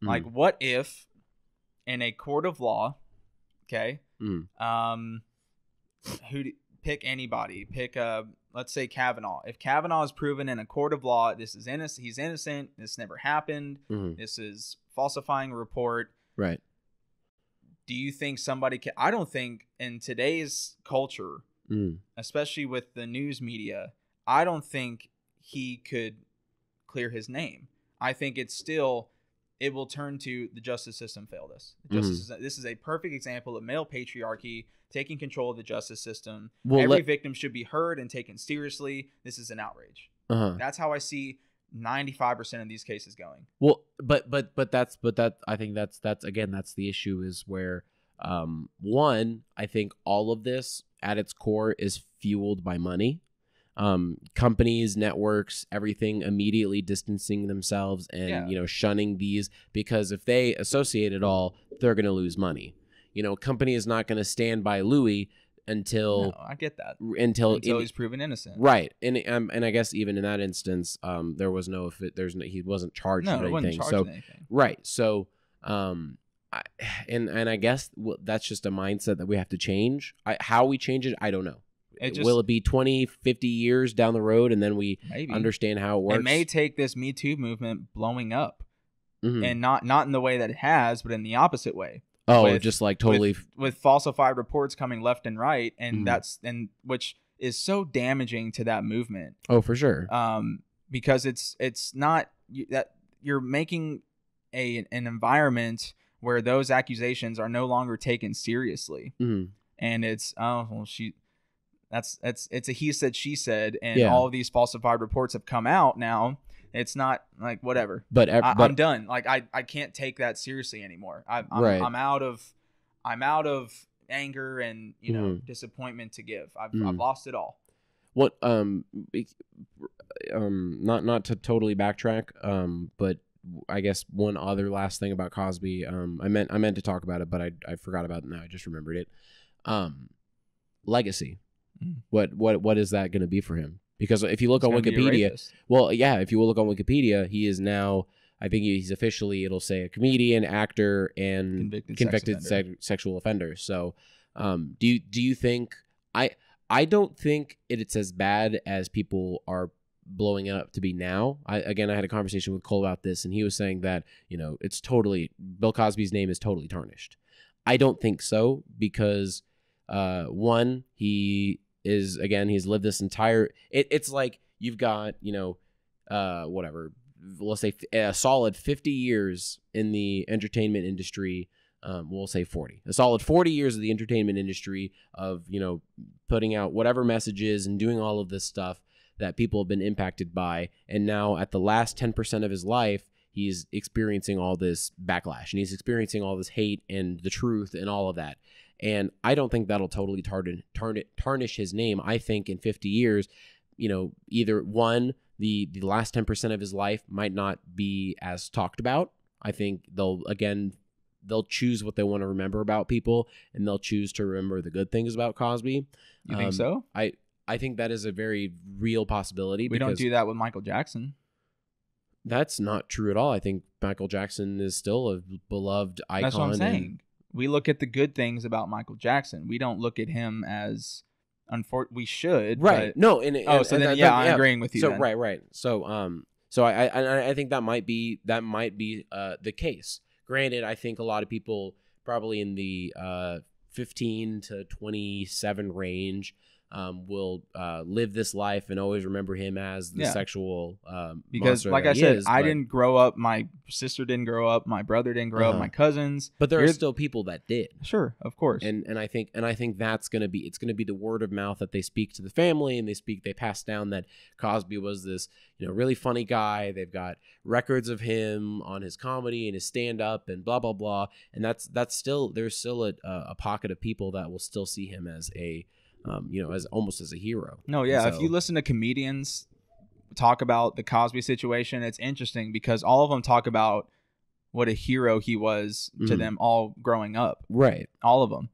Like, what if in a court of law, okay, pick anybody, let's say Kavanaugh. If Kavanaugh is proven in a court of law, he's innocent, this never happened, this is falsifying a report. Right. Do you think somebody can... I don't think in today's culture, especially with the news media, I don't think he could clear his name. I think it will turn to the justice system failed us. This is a perfect example of male patriarchy taking control of the justice system. Every victim should be heard and taken seriously. This is an outrage. That's how I see 95% of these cases going. Well, but I think that's the issue is where one, I think all of this at its core is fueled by money. Companies, networks, everything immediately distancing themselves and shunning these, because if they associate it all, they're going to lose money. Company is not going to stand by Louis until I get that until he's proven innocent, right? And I guess even in that instance, he wasn't charged with anything. Right. So and I guess that's just a mindset that we have to change. How we change it, I don't know. Will it be 20, 50 years down the road, and then we understand how it works? It may take this Me Too movement blowing up, and not in the way that it has, but in the opposite way. Oh, just like totally with falsified reports coming left and right, and which is so damaging to that movement. Oh, for sure. Because it's not that you're making an environment where those accusations are no longer taken seriously, and it's it's a he said she said, and all of these falsified reports have come out now. It's not like whatever, but I'm done. Like I can't take that seriously anymore. I'm out of anger and disappointment to give. I've lost it all. What not to totally backtrack, but I guess one other last thing about Cosby. I meant to talk about it, but I forgot about it now. I just remembered it. Legacy. What is that going to be for him? Because if you look on Wikipedia, if you look on Wikipedia, he is now, I think he's officially, it'll say a comedian, actor, and convicted sexual offender. So, do you think I don't think it's as bad as people are blowing it up to be now. I had a conversation with Cole about this, and he was saying that it's totally, Bill Cosby's name is totally tarnished. I don't think so, because one, he's lived this entire, it's like you've got whatever, let's say a solid 50 years in the entertainment industry. We'll say 40, a solid 40 years of the entertainment industry of putting out whatever messages and doing all of this stuff that people have been impacted by, and now at the last 10% of his life, he's experiencing all this backlash, and he's experiencing all this hate and the truth and all of that. And I don't think that'll totally tarnish his name. I think in 50 years, either one, the last 10% of his life might not be as talked about. I think they'll choose what they want to remember about people, and they'll choose to remember the good things about Cosby. You think so? I think that is a very real possibility. We don't do that with Michael Jackson. That's not true at all. I think Michael Jackson is still a beloved icon. That's what I'm saying. We look at the good things about Michael Jackson. We don't look at him as we should. Right. But... No. I'm agreeing with you. So right. So I think that might be the case. Granted, I think a lot of people probably in the 15 to 27 range will live this life and always remember him as the sexual because, like I said, I didn't grow up. My sister didn't grow up. My brother didn't grow up. My cousins. But there are still people that did. Sure, of course. And I think that's gonna be the word of mouth that they speak to the family, and they pass down that Cosby was this really funny guy. They've got records of him on his comedy and his stand up and blah blah blah. And there's still a pocket of people that will still see him as a as almost as a hero. No, yeah. So, if you listen to comedians talk about the Cosby situation, it's interesting because all of them talk about what a hero he was to them all growing up. Right. All of them.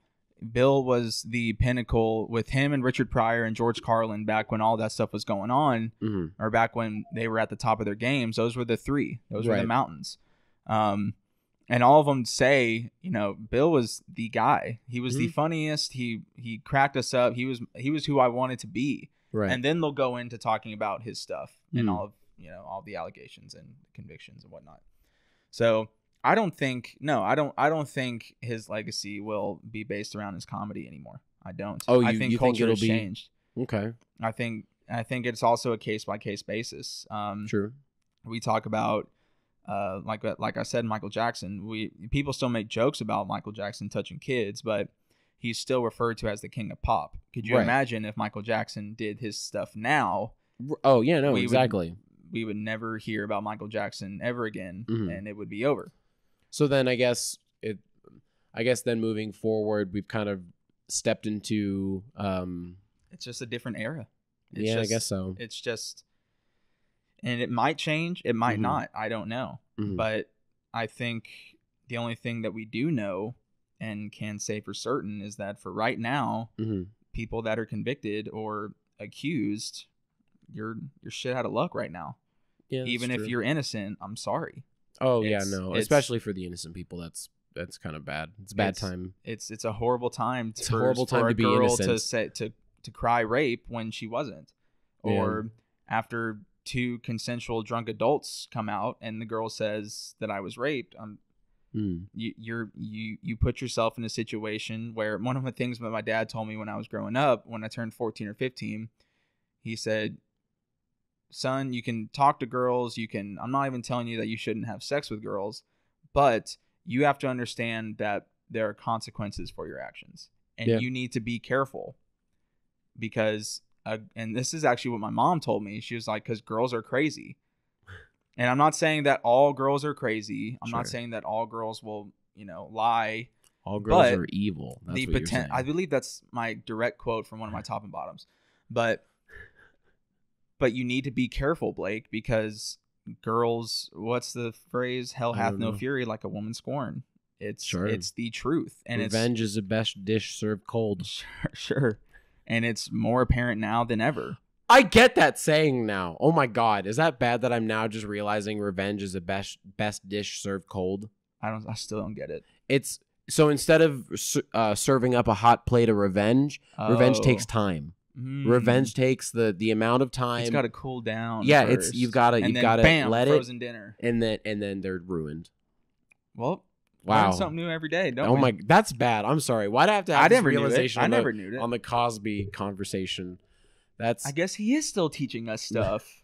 Bill was the pinnacle with him and Richard Pryor and George Carlin back when all that stuff was going on, or back when they were at the top of their games. Those were the three. Those were the mountains. And all of them say, Bill was the guy. He was the funniest. He cracked us up. He was who I wanted to be. Right. And then they'll go into talking about his stuff and all the allegations and convictions and whatnot. So I don't think his legacy will be based around his comedy anymore. I don't. Oh, I think culture has changed. Okay. I think it's also a case by case basis. True. We talk about. Like I said, Michael Jackson, people still make jokes about Michael Jackson touching kids, but he's still referred to as the king of pop. Could you imagine if Michael Jackson did his stuff now? Oh, yeah, no, exactly. We would never hear about Michael Jackson ever again, and it would be over. So then I guess then moving forward, we've kind of stepped into... it's just a different era. I guess so. It's just... And it might change. It might not. I don't know. But I think the only thing that we do know and can say for certain is that for right now, people that are convicted or accused, you're shit out of luck right now. Yeah, even if you're innocent, I'm sorry. Oh, yeah, no. Especially for the innocent people, that's that's kind of bad. It's a bad time. It's a horrible time. It's a horrible time for to a be girl innocent. to cry rape when she wasn't, or after 2 consensual drunk adults come out and the girl says that I was raped. You put yourself in a situation where one of the things that my dad told me when I was growing up, when I turned 14 or 15, he said, son, you can talk to girls. I'm not even telling you that you shouldn't have sex with girls, but you have to understand that there are consequences for your actions, and you need to be careful because, and this is actually what my mom told me. She was like, because girls are crazy. And I'm not saying that all girls are crazy. I'm not saying that all girls will, lie. All girls are evil. That's what you're saying. I believe that's my direct quote from one of my top and bottoms. But you need to be careful, Blake, because girls, what's the phrase? Hell hath no fury like a woman scorned. It's the truth. And revenge is the best dish served cold. Sure. And it's more apparent now than ever. I get that saying now. Oh my God. Is that bad that I'm now just realizing revenge is the best dish served cold? I still don't get it. It's so instead of serving up a hot plate of revenge, revenge takes time. Revenge takes the amount of time. It's got to cool down. Yeah, first. you've got to let it frozen dinner. And then they're ruined. Well, wow. Learn something new every day, don't we? My, that's bad. I'm sorry. Why'd I have to have this realization? I never knew it. On the Cosby conversation. I guess he is still teaching us stuff.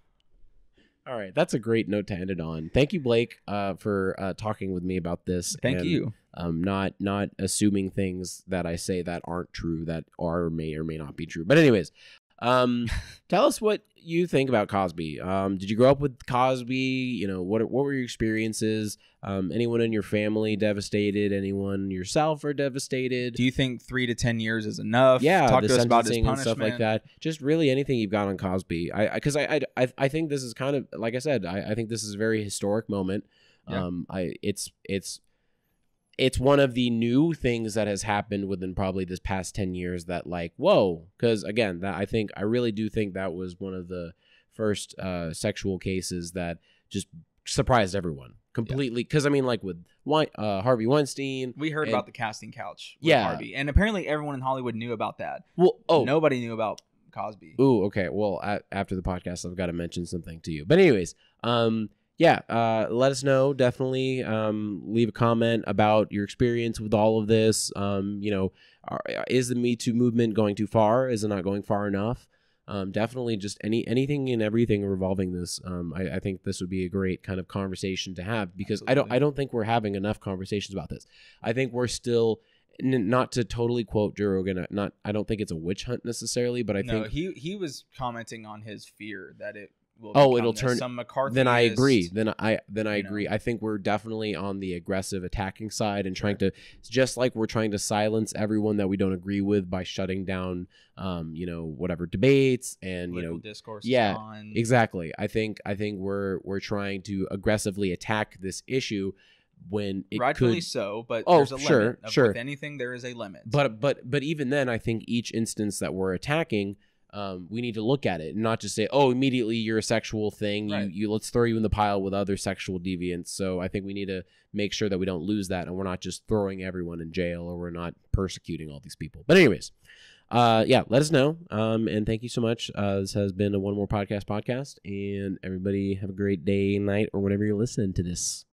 All right, that's a great note to end it on. Thank you, Blake, for talking with me about this. Thank you. Not assuming things that I say that aren't true, that are may or may not be true. But anyways, tell us what you think about Cosby. Did you grow up with Cosby? What were your experiences? Anyone in your family devastated? Anyone yourself are devastated? Do you think 3 to 10 years is enough? Yeah, talk to us about his punishment and stuff like that. Just really anything you've got on Cosby. Because I think this is kind of, like I said, I think this is a very historic moment. Yeah. It's one of the new things that has happened within probably this past 10 years that whoa, because again, I really do think that was one of the first sexual cases that just surprised everyone completely. Because with Harvey Weinstein, we heard about the casting couch with Harvey, and apparently everyone in Hollywood knew about that. Well, nobody knew about Cosby. Ooh, okay. Well, after the podcast, I've got to mention something to you. But anyways, let us know. Definitely leave a comment about your experience with all of this. Is the Me Too movement going too far? Is it not going far enough? Definitely just anything and everything revolving this. I think this would be a great kind of conversation to have, because I don't think we're having enough conversations about this. I think we're still, not to totally quote Joe Rogan, I don't think it's a witch hunt necessarily, but I think he was commenting on his fear that it it'll turn some McCarthyist. Then I agree. Then I agree. I think we're definitely on the aggressive attacking side and trying to, just like we're trying to silence everyone that we don't agree with by shutting down whatever debates and political discourse. Yeah, exactly. I think we're trying to aggressively attack this issue when it rightfully could, so, but there's a limit. With anything, there is a limit. But even then, I think each instance that we're attacking, we need to look at it and not just say, oh, immediately you're a sexual thing. Right. You let's throw you in the pile with other sexual deviants. So I think we need to make sure that we don't lose that, and we're not just throwing everyone in jail, or we're not persecuting all these people. But anyways, let us know. And thank you so much. This has been a One More podcast, and everybody have a great day, night, or whenever you're listening to this.